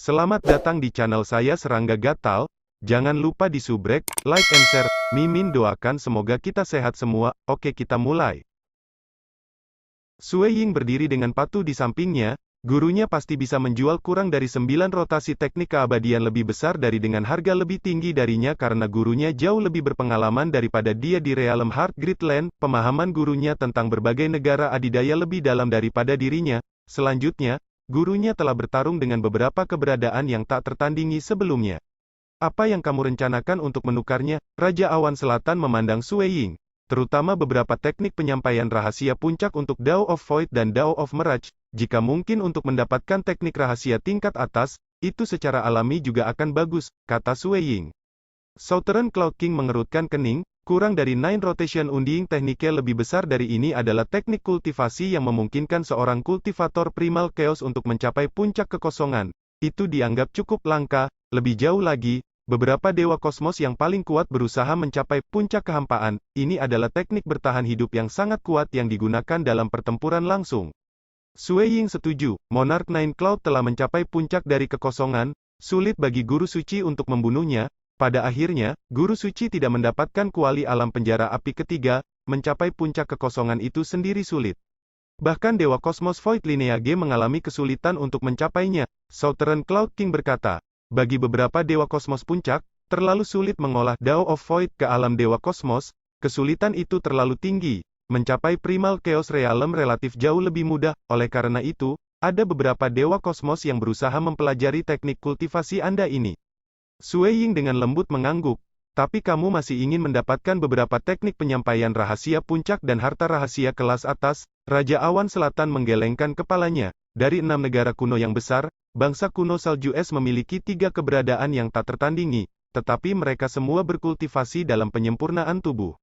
Selamat datang di channel saya Serangga Gatal. Jangan lupa di subrek, like and share. Mimin doakan semoga kita sehat semua. Oke, kita mulai. Sue Ying berdiri dengan patuh di sampingnya. Gurunya pasti bisa menjual kurang dari 9 rotasi teknik keabadian lebih besar dari dengan harga lebih tinggi darinya karena gurunya jauh lebih berpengalaman daripada dia di Realm Heart Gridland. Pemahaman gurunya tentang berbagai negara adidaya lebih dalam daripada dirinya. Selanjutnya, gurunya telah bertarung dengan beberapa keberadaan yang tak tertandingi sebelumnya. Apa yang kamu rencanakan untuk menukarnya? Raja Awan Selatan memandang Sue Ying. Terutama beberapa teknik penyampaian rahasia puncak untuk Dao of Void dan Dao of Mirage. Jika mungkin untuk mendapatkan teknik rahasia tingkat atas, itu secara alami juga akan bagus, kata Sue Ying. Southern Cloud King mengerutkan kening. Kurang dari 9 rotation undying tekniknya lebih besar dari ini adalah teknik kultivasi yang memungkinkan seorang kultivator primal chaos untuk mencapai puncak kekosongan. Itu dianggap cukup langka. Lebih jauh lagi, beberapa dewa kosmos yang paling kuat berusaha mencapai puncak kehampaan. Ini adalah teknik bertahan hidup yang sangat kuat yang digunakan dalam pertempuran langsung. Sue Ying setuju, Monarch Nine Cloud telah mencapai puncak dari kekosongan. Sulit bagi guru suci untuk membunuhnya. Pada akhirnya, guru suci tidak mendapatkan kuali alam penjara api ketiga. Mencapai puncak kekosongan itu sendiri sulit. Bahkan Dewa Kosmos Void Lineage mengalami kesulitan untuk mencapainya. Southern Cloud King berkata, bagi beberapa Dewa Kosmos puncak, terlalu sulit mengolah Dao of Void ke alam Dewa Kosmos. Kesulitan itu terlalu tinggi. Mencapai Primal Chaos Realm relatif jauh lebih mudah. Oleh karena itu, ada beberapa Dewa Kosmos yang berusaha mempelajari teknik kultivasi Anda ini. Sue Ying dengan lembut mengangguk. Tapi kamu masih ingin mendapatkan beberapa teknik penyampaian rahasia puncak dan harta rahasia kelas atas. Raja Awan Selatan menggelengkan kepalanya. Dari 6 negara kuno yang besar, bangsa kuno Salju Es memiliki 3 keberadaan yang tak tertandingi. Tetapi mereka semua berkultivasi dalam penyempurnaan tubuh.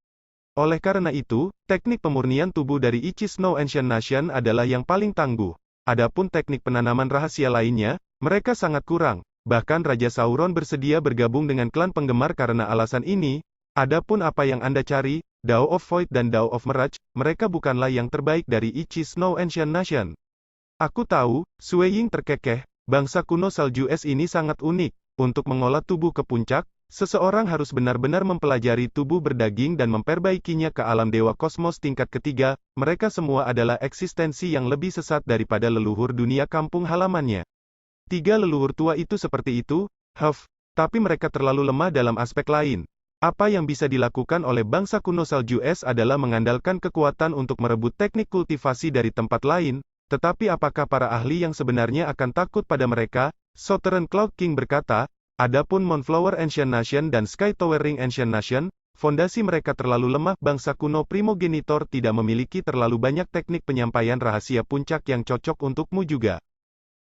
Oleh karena itu, teknik pemurnian tubuh dari Ichi Snow Ancient Nation adalah yang paling tangguh. Adapun teknik penanaman rahasia lainnya, mereka sangat kurang. Bahkan Raja Sauron bersedia bergabung dengan klan penggemar karena alasan ini. Adapun apa yang Anda cari, Dao of Void dan Dao of Mirage, mereka bukanlah yang terbaik dari Ichi Snow Ancient Nation. Aku tahu, Sue Ying terkekeh, bangsa kuno Salju Es ini sangat unik. Untuk mengolah tubuh ke puncak, seseorang harus benar-benar mempelajari tubuh berdaging dan memperbaikinya ke alam Dewa Kosmos tingkat ketiga. Mereka semua adalah eksistensi yang lebih sesat daripada leluhur dunia kampung halamannya. 3 leluhur tua itu seperti itu, tapi mereka terlalu lemah dalam aspek lain. Apa yang bisa dilakukan oleh bangsa kuno Salju Es adalah mengandalkan kekuatan untuk merebut teknik kultivasi dari tempat lain, tetapi apakah para ahli yang sebenarnya akan takut pada mereka? Southern Cloud King berkata, adapun Moonflower Ancient Nation dan Sky Towering Ancient Nation, fondasi mereka terlalu lemah. Bangsa kuno Primogenitor tidak memiliki terlalu banyak teknik penyampaian rahasia puncak yang cocok untukmu juga.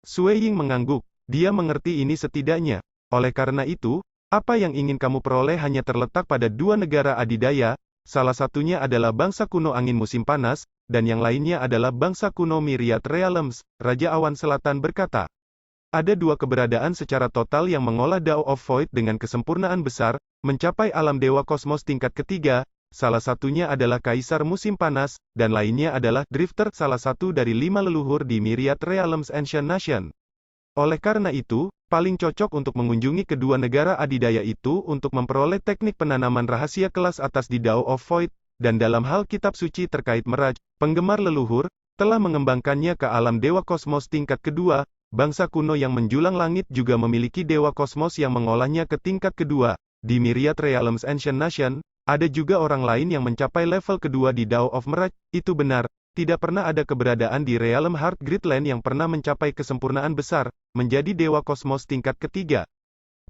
Sue Ying mengangguk. Dia mengerti ini setidaknya. Oleh karena itu, apa yang ingin kamu peroleh hanya terletak pada 2 negara adidaya. Salah satunya adalah bangsa kuno angin musim panas, dan yang lainnya adalah bangsa kuno Myriad Realms. Raja Awan Selatan berkata, ada 2 keberadaan secara total yang mengolah Dao of Void dengan kesempurnaan besar, mencapai alam Dewa Kosmos tingkat ketiga. Salah satunya adalah Kaisar Musim Panas, dan lainnya adalah Drifter, salah satu dari 5 leluhur di Myriad Realms Ancient Nation. Oleh karena itu, paling cocok untuk mengunjungi kedua negara adidaya itu untuk memperoleh teknik penanaman rahasia kelas atas di Dao of Void, dan dalam hal kitab suci terkait Mirage, penggemar leluhur, telah mengembangkannya ke alam Dewa Kosmos tingkat kedua. Bangsa kuno yang menjulang langit juga memiliki Dewa Kosmos yang mengolahnya ke tingkat kedua. Di Myriad Realms Ancient Nation, ada juga orang lain yang mencapai level kedua di Dao of Mirage. Itu benar, tidak pernah ada keberadaan di Realm Heart Gridland yang pernah mencapai kesempurnaan besar, menjadi Dewa Kosmos tingkat ketiga.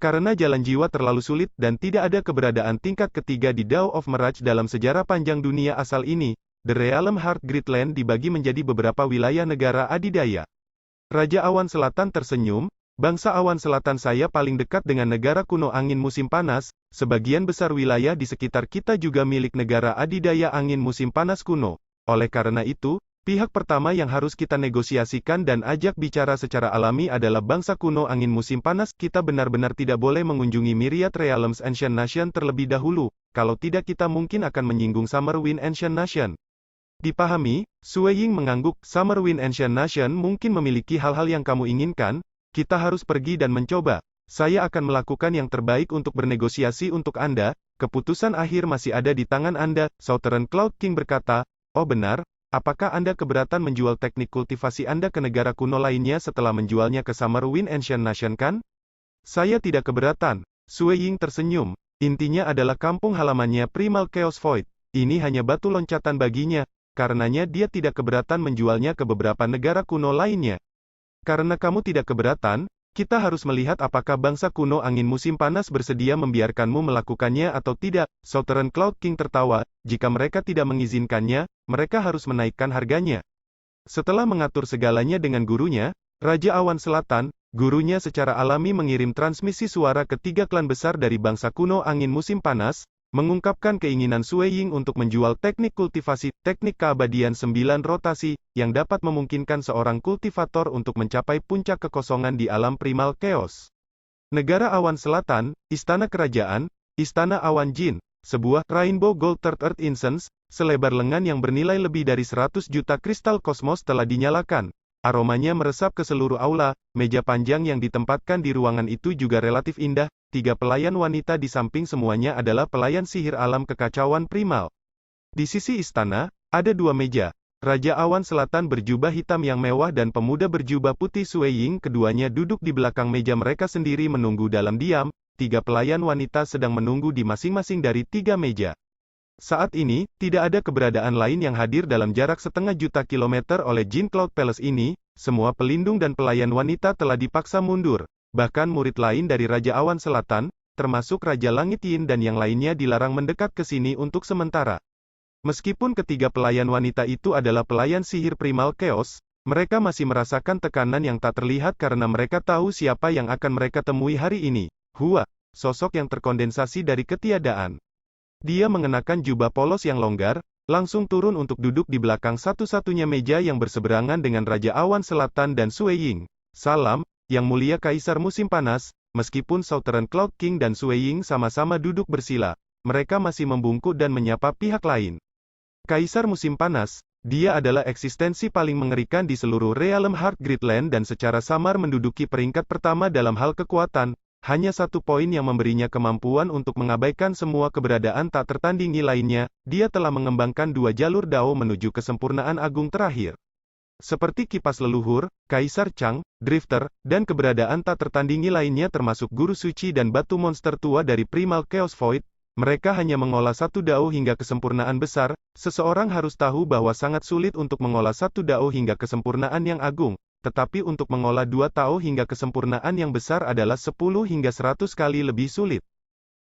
Karena jalan jiwa terlalu sulit dan tidak ada keberadaan tingkat ketiga di Dao of Mirage dalam sejarah panjang dunia asal ini, The Realm Heart Gridland dibagi menjadi beberapa wilayah negara adidaya. Raja Awan Selatan tersenyum. Bangsa Awan Selatan saya paling dekat dengan negara kuno angin musim panas. Sebagian besar wilayah di sekitar kita juga milik negara adidaya angin musim panas kuno. Oleh karena itu, pihak pertama yang harus kita negosiasikan dan ajak bicara secara alami adalah bangsa kuno angin musim panas. Kita benar-benar tidak boleh mengunjungi Myriad Realms Ancient Nation terlebih dahulu. Kalau tidak kita mungkin akan menyinggung Summerwind Ancient Nation. Dipahami, Sue Ying mengangguk. Summerwind Ancient Nation mungkin memiliki hal-hal yang kamu inginkan, Kita harus pergi dan mencoba. Saya akan melakukan yang terbaik untuk bernegosiasi untuk Anda. Keputusan akhir masih ada di tangan Anda, Southern Cloud King berkata. Oh benar, apakah Anda keberatan menjual teknik kultivasi Anda ke negara kuno lainnya setelah menjualnya ke Summerwind Ancient Nation kan? Saya tidak keberatan. Sue Ying tersenyum. Intinya adalah kampung halamannya Primal Chaos Void. Ini hanya batu loncatan baginya. Karenanya dia tidak keberatan menjualnya ke beberapa negara kuno lainnya. Karena kamu tidak keberatan, kita harus melihat apakah bangsa kuno angin musim panas bersedia membiarkanmu melakukannya atau tidak. Southern Cloud King tertawa, jika mereka tidak mengizinkannya, mereka harus menaikkan harganya. Setelah mengatur segalanya dengan gurunya, Raja Awan Selatan, gurunya secara alami mengirim transmisi suara ke 3 klan besar dari bangsa kuno angin musim panas, mengungkapkan keinginan Sue Ying untuk menjual teknik kultivasi, teknik keabadian 9 rotasi, yang dapat memungkinkan seorang kultivator untuk mencapai puncak kekosongan di alam primal chaos. Negara Awan Selatan, Istana Kerajaan, Istana Awan Jin, sebuah Rainbow Gold Third Earth Incense, selebar lengan yang bernilai lebih dari 100 juta kristal kosmos telah dinyalakan. Aromanya meresap ke seluruh aula, meja panjang yang ditempatkan di ruangan itu juga relatif indah, 3 pelayan wanita di samping semuanya adalah pelayan sihir alam kekacauan primal. Di sisi istana, ada 2 meja. Raja Awan Selatan berjubah hitam yang mewah dan pemuda berjubah putih Sue Ying keduanya duduk di belakang meja mereka sendiri menunggu dalam diam, 3 pelayan wanita sedang menunggu di masing-masing dari 3 meja. Saat ini, tidak ada keberadaan lain yang hadir dalam jarak 1,5 juta kilometer oleh Jin Cloud Palace ini, semua pelindung dan pelayan wanita telah dipaksa mundur. Bahkan murid lain dari Raja Awan Selatan, termasuk Raja Langit Yin dan yang lainnya dilarang mendekat ke sini untuk sementara. Meskipun ketiga pelayan wanita itu adalah pelayan sihir primal chaos, mereka masih merasakan tekanan yang tak terlihat karena mereka tahu siapa yang akan mereka temui hari ini. Hua, sosok yang terkondensasi dari ketiadaan. Dia mengenakan jubah polos yang longgar, langsung turun untuk duduk di belakang satu-satunya meja yang berseberangan dengan Raja Awan Selatan dan Sue Ying. Salam, Yang Mulia Kaisar Musim Panas. Meskipun Southern Cloud King dan Sue Ying sama-sama duduk bersila, mereka masih membungkuk dan menyapa pihak lain. Kaisar Musim Panas, dia adalah eksistensi paling mengerikan di seluruh Realm Heart Gridland dan secara samar menduduki peringkat pertama dalam hal kekuatan. Hanya 1 poin yang memberinya kemampuan untuk mengabaikan semua keberadaan tak tertandingi lainnya, dia telah mengembangkan 2 jalur Dao menuju kesempurnaan agung terakhir. Seperti kipas leluhur, Kaisar Chang, Drifter, dan keberadaan tak tertandingi lainnya termasuk Guru Suci dan batu monster tua dari Primal Chaos Void, mereka hanya mengolah 1 Dao hingga kesempurnaan besar. Seseorang harus tahu bahwa sangat sulit untuk mengolah 1 Dao hingga kesempurnaan yang agung. Tetapi untuk mengolah 2 Tao hingga kesempurnaan yang besar adalah 10 hingga 100 kali lebih sulit.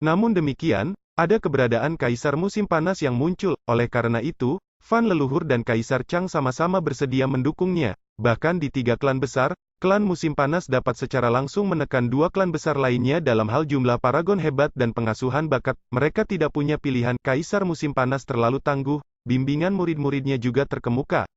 Namun demikian, ada keberadaan Kaisar Musim Panas yang muncul, oleh karena itu, Fan Leluhur dan Kaisar Chang sama-sama bersedia mendukungnya. Bahkan di 3 klan besar, klan Musim Panas dapat secara langsung menekan 2 klan besar lainnya dalam hal jumlah paragon hebat dan pengasuhan bakat. Mereka tidak punya pilihan. Kaisar Musim Panas terlalu tangguh, bimbingan murid-muridnya juga terkemuka.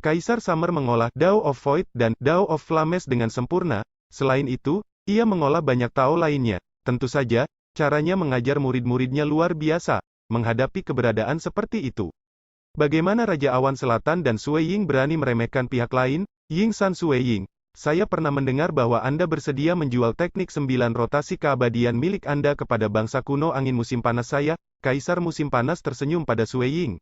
Kaisar Summer mengolah Dao of Void dan Dao of Flames dengan sempurna. Selain itu, ia mengolah banyak Tao lainnya. Tentu saja, caranya mengajar murid-muridnya luar biasa, menghadapi keberadaan seperti itu. Bagaimana Raja Awan Selatan dan Sue Ying berani meremehkan pihak lain? Ying San Sue Ying, saya pernah mendengar bahwa Anda bersedia menjual teknik 9 rotasi keabadian milik Anda kepada bangsa kuno angin musim panas saya. Kaisar Musim Panas tersenyum pada Sue Ying.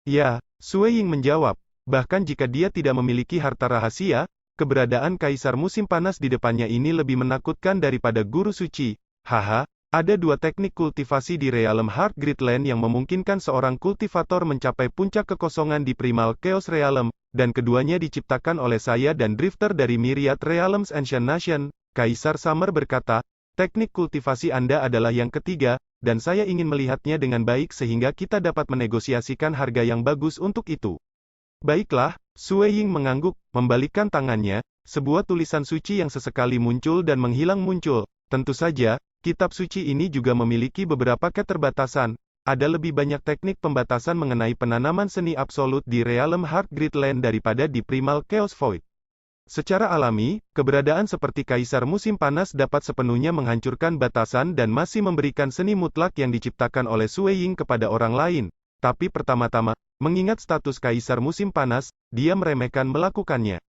Ya, Sue Ying menjawab. Bahkan jika dia tidak memiliki harta rahasia, keberadaan Kaisar Musim Panas di depannya ini lebih menakutkan daripada Guru Suci. Haha, ada 2 teknik kultivasi di Realm Heart Gridland yang memungkinkan seorang kultivator mencapai puncak kekosongan di Primal Chaos Realm, dan keduanya diciptakan oleh saya dan Drifter dari Myriad Realms Ancient Nation. Kaisar Summer berkata, teknik kultivasi Anda adalah yang ketiga, dan saya ingin melihatnya dengan baik sehingga kita dapat menegosiasikan harga yang bagus untuk itu. Baiklah, Sue Ying mengangguk, membalikkan tangannya, sebuah tulisan suci yang sesekali muncul dan menghilang muncul. Tentu saja, kitab suci ini juga memiliki beberapa keterbatasan. Ada lebih banyak teknik pembatasan mengenai penanaman seni absolut di Realm Heart Gridland daripada di Primal Chaos Void. Secara alami, keberadaan seperti Kaisar Musim Panas dapat sepenuhnya menghancurkan batasan dan masih memberikan seni mutlak yang diciptakan oleh Sue Ying kepada orang lain. Tapi pertama-tama, mengingat status Kaisar Musim Panas, dia meremehkan melakukannya.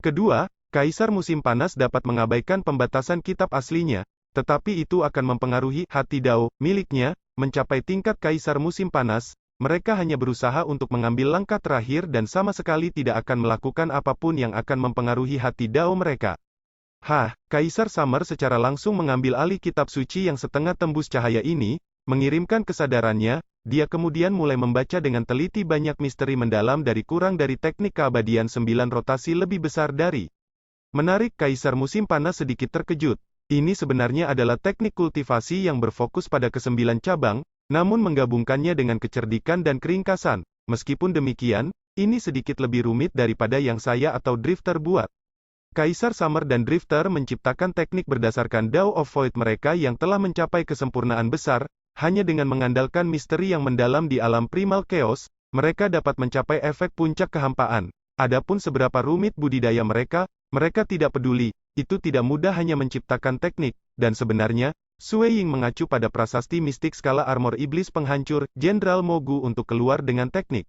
Kedua, Kaisar musim panas dapat mengabaikan pembatasan kitab aslinya, tetapi itu akan mempengaruhi hati Dao miliknya. Mencapai tingkat kaisar musim panas, mereka hanya berusaha untuk mengambil langkah terakhir dan sama sekali tidak akan melakukan apapun yang akan mempengaruhi hati Dao mereka. Kaisar Summer secara langsung mengambil alih kitab suci yang setengah tembus cahaya ini, mengirimkan kesadarannya. Dia kemudian mulai membaca dengan teliti banyak misteri mendalam dari kurang dari teknik keabadian 9 rotasi lebih besar dari. Menarik, kaisar musim panas sedikit terkejut. Ini sebenarnya adalah teknik kultivasi yang berfokus pada ke-9 cabang, namun menggabungkannya dengan kecerdikan dan keringkasan. Meskipun demikian, ini sedikit lebih rumit daripada yang saya atau Drifter buat. Kaisar Summer dan Drifter menciptakan teknik berdasarkan Dao of Void mereka yang telah mencapai kesempurnaan besar. Hanya dengan mengandalkan misteri yang mendalam di alam primal chaos, mereka dapat mencapai efek puncak kehampaan. Adapun seberapa rumit budidaya mereka tidak peduli. Itu tidak mudah hanya menciptakan teknik, dan sebenarnya, Sui Ying mengacu pada prasasti mistik skala armor iblis penghancur, Jenderal Mogu untuk keluar dengan teknik.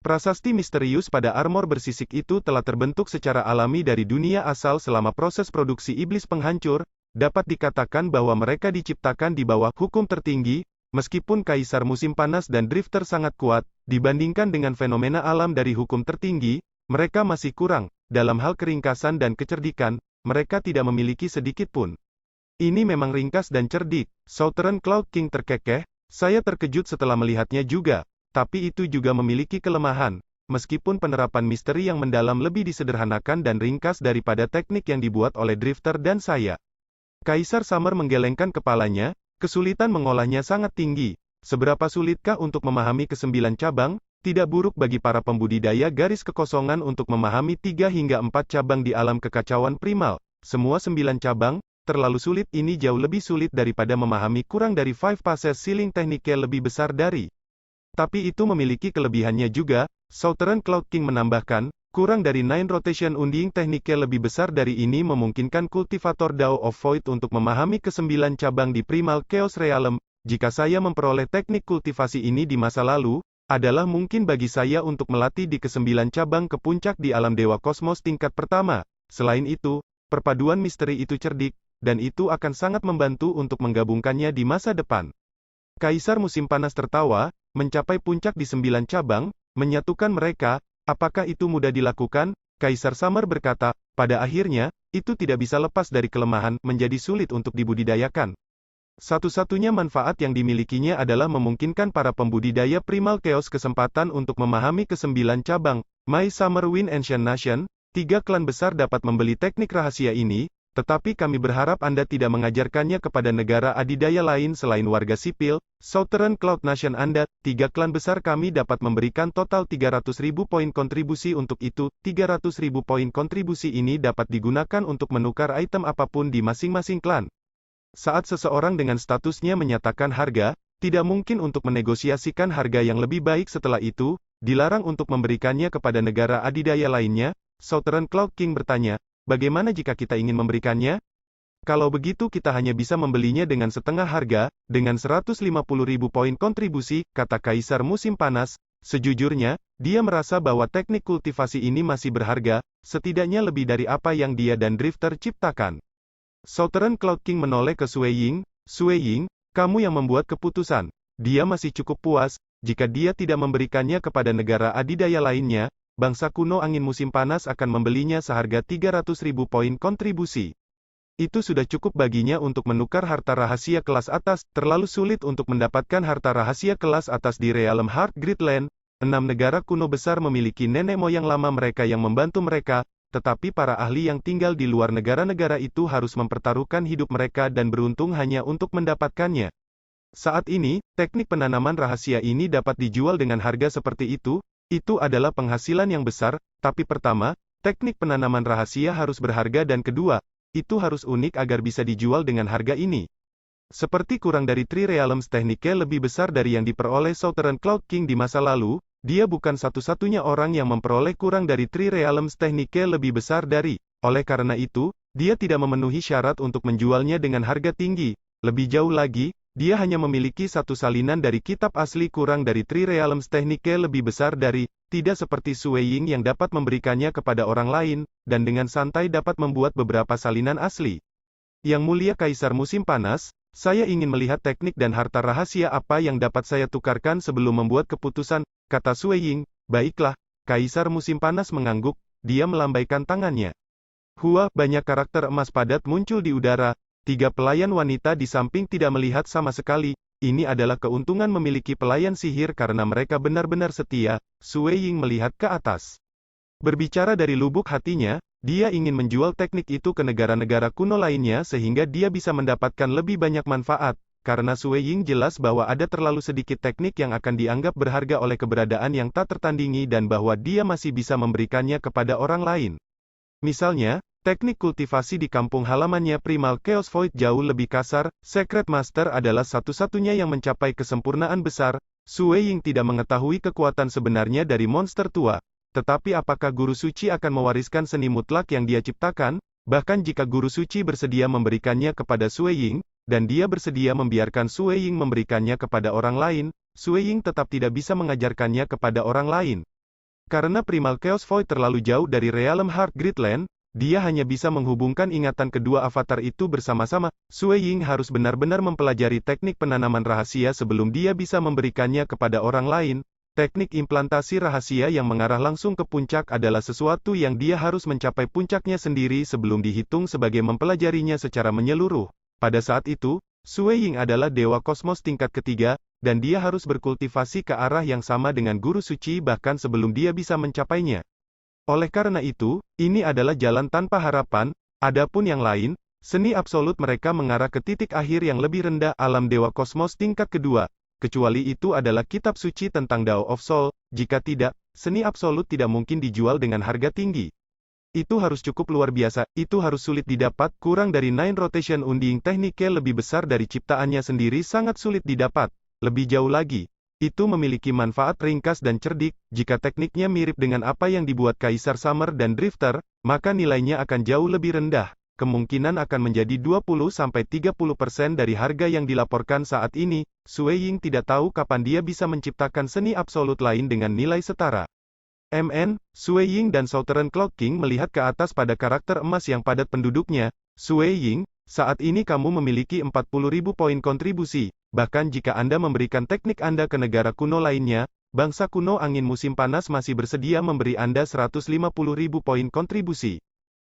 Prasasti misterius pada armor bersisik itu telah terbentuk secara alami dari dunia asal selama proses produksi iblis penghancur. Dapat dikatakan bahwa mereka diciptakan di bawah hukum tertinggi, meskipun kaisar musim panas dan Drifter sangat kuat, dibandingkan dengan fenomena alam dari hukum tertinggi, mereka masih kurang. Dalam hal keringkasan dan kecerdikan, mereka tidak memiliki sedikit pun. Ini memang ringkas dan cerdik. Southern Cloud King terkekeh. Saya terkejut setelah melihatnya juga. Tapi itu juga memiliki kelemahan. Meskipun penerapan misteri yang mendalam lebih disederhanakan dan ringkas daripada teknik yang dibuat oleh Drifter dan saya. Kaisar Summer menggelengkan kepalanya. Kesulitan mengolahnya sangat tinggi. Seberapa sulitkah untuk memahami ke-9 cabang? Tidak buruk bagi para pembudidaya garis kekosongan untuk memahami 3 hingga 4 cabang di alam kekacauan primal. Semua 9 cabang, terlalu sulit. Ini jauh lebih sulit daripada memahami kurang dari 5 passes ceiling tekniknya lebih besar dari. Tapi itu memiliki kelebihannya juga, Southern Cloud King menambahkan, kurang dari 9 rotation unding tekniknya lebih besar dari ini memungkinkan kultivator Dao of Void untuk memahami ke-9 cabang di Primal Chaos Realm. Jika saya memperoleh teknik kultivasi ini di masa lalu, adalah mungkin bagi saya untuk melatih di ke-9 cabang ke puncak di alam Dewa Kosmos tingkat pertama. Selain itu, perpaduan misteri itu cerdik, dan itu akan sangat membantu untuk menggabungkannya di masa depan. Kaisar musim panas tertawa, mencapai puncak di 9 cabang, menyatukan mereka, apakah itu mudah dilakukan? Kaisar Summer berkata, pada akhirnya, itu tidak bisa lepas dari kelemahan, menjadi sulit untuk dibudidayakan. Satu-satunya manfaat yang dimilikinya adalah memungkinkan para pembudidaya Primal Chaos kesempatan untuk memahami ke-9 cabang. My Summer Wind Ancient Nation, 3 klan besar dapat membeli teknik rahasia ini, tetapi kami berharap Anda tidak mengajarkannya kepada negara adidaya lain selain warga sipil. Southern Cloud Nation Anda, 3 klan besar kami dapat memberikan total 300.000 poin kontribusi untuk itu. 300.000 poin kontribusi ini dapat digunakan untuk menukar item apapun di masing-masing klan. Saat seseorang dengan statusnya menyatakan harga, tidak mungkin untuk menegosiasikan harga yang lebih baik setelah itu, dilarang untuk memberikannya kepada negara adidaya lainnya. Southern Cloud King bertanya, bagaimana jika kita ingin memberikannya? Kalau begitu kita hanya bisa membelinya dengan setengah harga, dengan 150.000 poin kontribusi, kata Kaisar Musim Panas. Sejujurnya, dia merasa bahwa teknik kultivasi ini masih berharga, setidaknya lebih dari apa yang dia dan Drifter ciptakan. Southern Cloud King menoleh ke Sui Ying. Sui Ying, kamu yang membuat keputusan. Dia masih cukup puas, jika dia tidak memberikannya kepada negara adidaya lainnya, bangsa kuno angin musim panas akan membelinya seharga 300.000 poin kontribusi. Itu sudah cukup baginya untuk menukar harta rahasia kelas atas. Terlalu sulit untuk mendapatkan harta rahasia kelas atas di Realm Heart Gridland. 6 negara kuno besar memiliki nenek moyang lama mereka yang membantu mereka, tetapi para ahli yang tinggal di luar negara-negara itu harus mempertaruhkan hidup mereka dan beruntung hanya untuk mendapatkannya. Saat ini, teknik penanaman rahasia ini dapat dijual dengan harga seperti itu adalah penghasilan yang besar, tapi pertama, teknik penanaman rahasia harus berharga dan kedua, itu harus unik agar bisa dijual dengan harga ini. Seperti kurang dari 3 Realms tekniknya lebih besar dari yang diperoleh Southern Cloud King di masa lalu, dia bukan satu-satunya orang yang memperoleh kurang dari 3 Realms tekniknya lebih besar dari. Oleh karena itu, dia tidak memenuhi syarat untuk menjualnya dengan harga tinggi. Lebih jauh lagi, dia hanya memiliki satu salinan dari kitab asli kurang dari 3 Realms tekniknya lebih besar dari. tidak seperti Sui Ying yang dapat memberikannya kepada orang lain, dan dengan santai dapat membuat beberapa salinan asli. Yang mulia Kaisar Musim Panas, saya ingin melihat teknik dan harta rahasia apa yang dapat saya tukarkan sebelum membuat keputusan, kata Sui Ying. Baiklah, Kaisar Musim Panas mengangguk, dia melambaikan tangannya. Hua, banyak karakter emas padat muncul di udara, 3 pelayan wanita di samping tidak melihat sama sekali. Ini adalah keuntungan memiliki pelayan sihir karena mereka benar-benar setia. Sui Ying melihat ke atas. Berbicara dari lubuk hatinya, dia ingin menjual teknik itu ke negara-negara kuno lainnya sehingga dia bisa mendapatkan lebih banyak manfaat. Karena Sui Ying jelas bahwa ada terlalu sedikit teknik yang akan dianggap berharga oleh keberadaan yang tak tertandingi dan bahwa dia masih bisa memberikannya kepada orang lain. Misalnya, teknik kultivasi di kampung halamannya Primal Chaos Void jauh lebih kasar, Secret Master adalah satu-satunya yang mencapai kesempurnaan besar. Sui Ying tidak mengetahui kekuatan sebenarnya dari monster tua. Tetapi apakah guru suci akan mewariskan seni mutlak yang dia ciptakan? Bahkan jika guru suci bersedia memberikannya kepada Sui Ying, dan dia bersedia membiarkan Sui Ying memberikannya kepada orang lain, Sui Ying tetap tidak bisa mengajarkannya kepada orang lain. Karena Primal Chaos Void terlalu jauh dari Realm Heart Gridland, dia hanya bisa menghubungkan ingatan kedua avatar itu bersama-sama. Sui Ying harus benar-benar mempelajari teknik penanaman rahasia sebelum dia bisa memberikannya kepada orang lain. Teknik implantasi rahasia yang mengarah langsung ke puncak adalah sesuatu yang dia harus mencapai puncaknya sendiri sebelum dihitung sebagai mempelajarinya secara menyeluruh. Pada saat itu, Sui Ying adalah Dewa Kosmos tingkat ketiga, dan dia harus berkultivasi ke arah yang sama dengan guru suci bahkan sebelum dia bisa mencapainya. Oleh karena itu, ini adalah jalan tanpa harapan. Adapun yang lain, seni absolut mereka mengarah ke titik akhir yang lebih rendah alam Dewa Kosmos tingkat kedua. Kecuali itu adalah kitab suci tentang Dao of Soul, jika tidak, seni absolut tidak mungkin dijual dengan harga tinggi. Itu harus cukup luar biasa, itu harus sulit didapat, kurang dari 9 rotation unding teknike lebih besar dari ciptaannya sendiri sangat sulit didapat. Lebih jauh lagi, itu memiliki manfaat ringkas dan cerdik. Jika tekniknya mirip dengan apa yang dibuat Kaisar Summer dan Drifter, maka nilainya akan jauh lebih rendah. Kemungkinan akan menjadi 20-30% dari harga yang dilaporkan saat ini. Sui Ying tidak tahu kapan dia bisa menciptakan seni absolut lain dengan nilai setara. Sui Ying dan Southern Cloud King melihat ke atas pada karakter emas yang padat penduduknya. Sui Ying, saat ini kamu memiliki 40.000 poin kontribusi. Bahkan jika Anda memberikan teknik Anda ke negara kuno lainnya, bangsa kuno angin musim panas masih bersedia memberi Anda 150.000 poin kontribusi.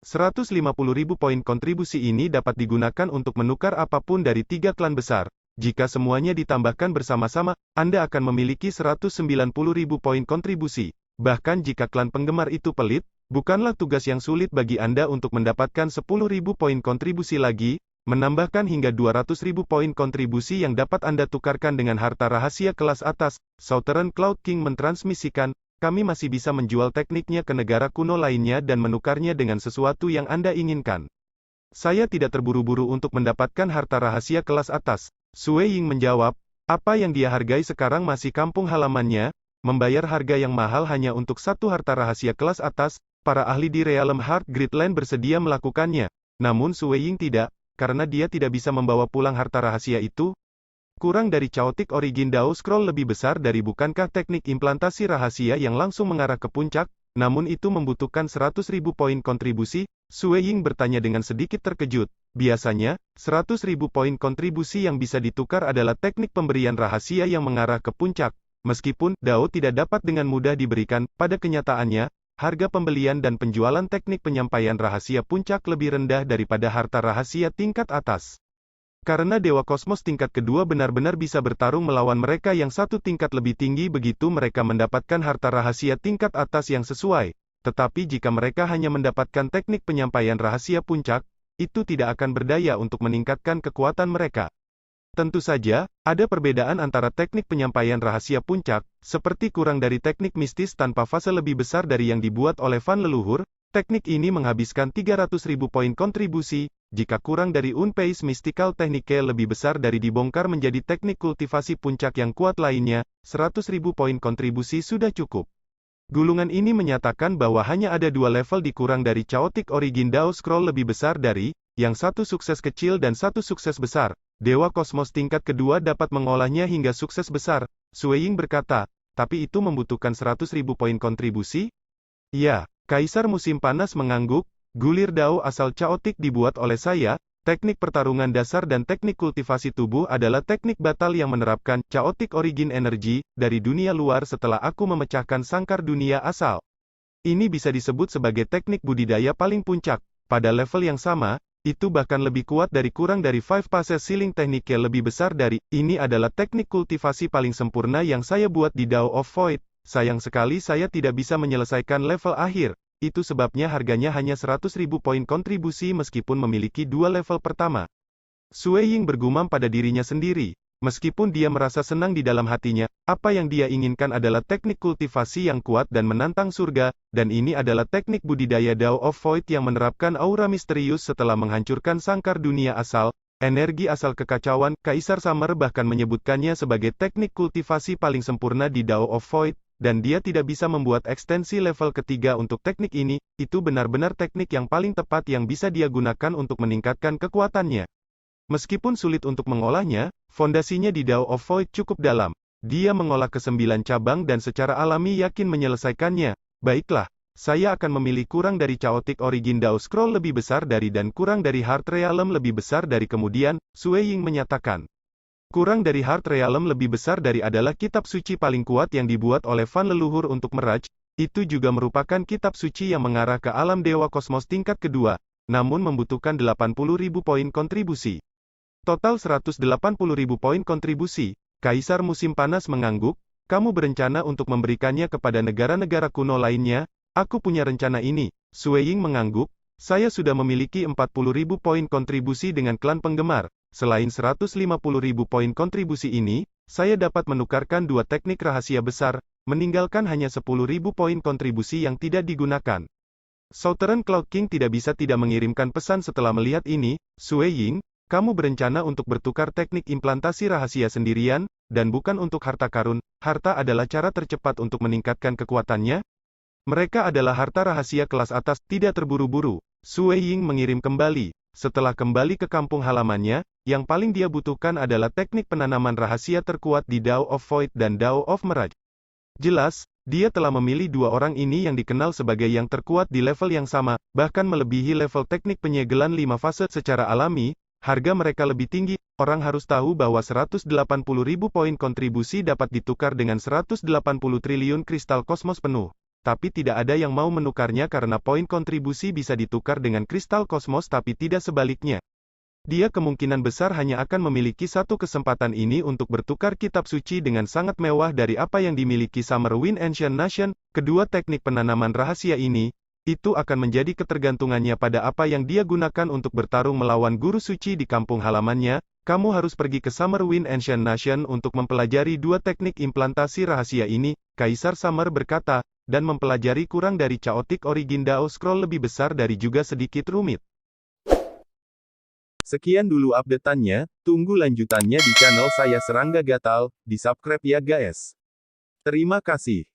150.000 poin kontribusi ini dapat digunakan untuk menukar apapun dari 3 klan besar. Jika semuanya ditambahkan bersama-sama, Anda akan memiliki 190.000 poin kontribusi. Bahkan jika klan penggemar itu pelit, bukanlah tugas yang sulit bagi Anda untuk mendapatkan 10.000 poin kontribusi lagi. Menambahkan hingga 200.000 poin kontribusi yang dapat Anda tukarkan dengan harta rahasia kelas atas. Southern Cloud King mentransmisikan, kami masih bisa menjual tekniknya ke negara kuno lainnya dan menukarnya dengan sesuatu yang Anda inginkan. Saya tidak terburu-buru untuk mendapatkan harta rahasia kelas atas. Sui Ying menjawab, apa yang dia hargai sekarang masih kampung halamannya. Membayar harga yang mahal hanya untuk satu harta rahasia kelas atas, para ahli di Realm Heart Gridland bersedia melakukannya. Namun Sui Ying tidak. Karena dia tidak bisa membawa pulang harta rahasia itu? Kurang dari Chaotic Origin Dao Scroll lebih besar dari bukankah teknik implantasi rahasia yang langsung mengarah ke puncak? Namun itu membutuhkan 100.000 poin kontribusi? Sui Ying bertanya dengan sedikit terkejut. Biasanya, 100.000 poin kontribusi yang bisa ditukar adalah teknik pemberian rahasia yang mengarah ke puncak. Meskipun Dao tidak dapat dengan mudah diberikan, pada kenyataannya, harga pembelian dan penjualan teknik penyampaian rahasia puncak lebih rendah daripada harta rahasia tingkat atas. Karena Dewa Kosmos tingkat kedua benar-benar bisa bertarung melawan mereka yang satu tingkat lebih tinggi begitu mereka mendapatkan harta rahasia tingkat atas yang sesuai. Tetapi jika mereka hanya mendapatkan teknik penyampaian rahasia puncak, itu tidak akan berdaya untuk meningkatkan kekuatan mereka. Tentu saja, ada perbedaan antara teknik penyampaian rahasia puncak, seperti kurang dari teknik mistis tanpa fase lebih besar dari yang dibuat oleh Van leluhur. Teknik ini menghabiskan 300.000 poin kontribusi, jika kurang dari Unpace Mystical Technique lebih besar dari dibongkar menjadi teknik kultivasi puncak yang kuat lainnya, 100.000 poin kontribusi sudah cukup. Gulungan ini menyatakan bahwa hanya ada 2 level dikurang dari Chaotic Origin Dao Scroll lebih besar dari, yang satu sukses kecil dan satu sukses besar. Dewa Kosmos tingkat kedua dapat mengolahnya hingga sukses besar. Sui Ying berkata, tapi itu membutuhkan 100.000 poin kontribusi? Ya, Kaisar Musim Panas mengangguk, gulir Dao asal Chaotic dibuat oleh saya, teknik pertarungan dasar dan teknik kultivasi tubuh adalah teknik batal yang menerapkan Chaotic Origin Energy dari dunia luar setelah aku memecahkan sangkar dunia asal. Ini bisa disebut sebagai teknik budidaya paling puncak. Pada level yang sama, itu bahkan lebih kuat dari kurang dari 5 passes ceiling tekniknya lebih besar dari, ini adalah teknik kultivasi paling sempurna yang saya buat di Dao of Void. Sayang sekali saya tidak bisa menyelesaikan level akhir. Itu sebabnya harganya hanya 100.000 poin kontribusi meskipun memiliki dua level pertama. Sui Ying bergumam pada dirinya sendiri. Meskipun dia merasa senang di dalam hatinya, apa yang dia inginkan adalah teknik kultivasi yang kuat dan menantang surga, dan ini adalah teknik budidaya Dao of Void yang menerapkan aura misterius setelah menghancurkan sangkar dunia asal, energi asal kekacauan. Kaisar Summer bahkan menyebutkannya sebagai teknik kultivasi paling sempurna di Dao of Void, dan dia tidak bisa membuat ekstensi level ketiga untuk teknik ini. Itu benar-benar teknik yang paling tepat yang bisa dia gunakan untuk meningkatkan kekuatannya. Meskipun sulit untuk mengolahnya, fondasinya di Dao of Void cukup dalam. Dia mengolah ke-9 cabang dan secara alami yakin menyelesaikannya. Baiklah, saya akan memilih kurang dari Chaotic Origin Dao Scroll lebih besar dari dan kurang dari Heart Realm lebih besar dari. Kemudian, Sui Ying menyatakan. Kurang dari Heart Realm lebih besar dari adalah kitab suci paling kuat yang dibuat oleh Van leluhur untuk Meraj. Itu juga merupakan kitab suci yang mengarah ke alam Dewa Kosmos tingkat kedua, namun membutuhkan 80.000 poin kontribusi. Total 180.000 poin kontribusi. Kaisar Musim Panas mengangguk, kamu berencana untuk memberikannya kepada negara-negara kuno lainnya? Aku punya rencana ini. Sui Ying mengangguk, saya sudah memiliki 40.000 poin kontribusi dengan klan penggemar. Selain 150.000 poin kontribusi ini, saya dapat menukarkan dua teknik rahasia besar, meninggalkan hanya 10.000 poin kontribusi yang tidak digunakan. Southern Cloud King tidak bisa tidak mengirimkan pesan setelah melihat ini. Sui Ying, kamu berencana untuk bertukar teknik implantasi rahasia sendirian, dan bukan untuk harta karun. Harta adalah cara tercepat untuk meningkatkan kekuatannya. Mereka adalah harta rahasia kelas atas, tidak terburu-buru. Sui Ying mengirim kembali. Setelah kembali ke kampung halamannya, yang paling dia butuhkan adalah teknik penanaman rahasia terkuat di Dao of Void dan Dao of Meraj. Jelas, dia telah memilih dua orang ini yang dikenal sebagai yang terkuat di level yang sama, bahkan melebihi level teknik penyegelan 5 fase secara alami. Harga mereka lebih tinggi. Orang harus tahu bahwa 180.000 poin kontribusi dapat ditukar dengan 180 triliun kristal kosmos penuh. Tapi tidak ada yang mau menukarnya karena poin kontribusi bisa ditukar dengan kristal kosmos tapi tidak sebaliknya. Dia kemungkinan besar hanya akan memiliki satu kesempatan ini untuk bertukar kitab suci dengan sangat mewah dari apa yang dimiliki Summerwind Ancient Nation. Kedua teknik penanaman rahasia ini, itu akan menjadi ketergantungannya pada apa yang dia gunakan untuk bertarung melawan guru suci di kampung halamannya. Kamu harus pergi ke Summerwind Ancient Nation untuk mempelajari dua teknik implantasi rahasia ini, Kaisar Summer berkata, dan mempelajari kurang dari Chaotic Origin Dao Scroll lebih besar dari juga sedikit rumit. Sekian dulu update-annya, tunggu lanjutannya di channel saya Serangga Gatal, di subscribe ya guys. Terima kasih.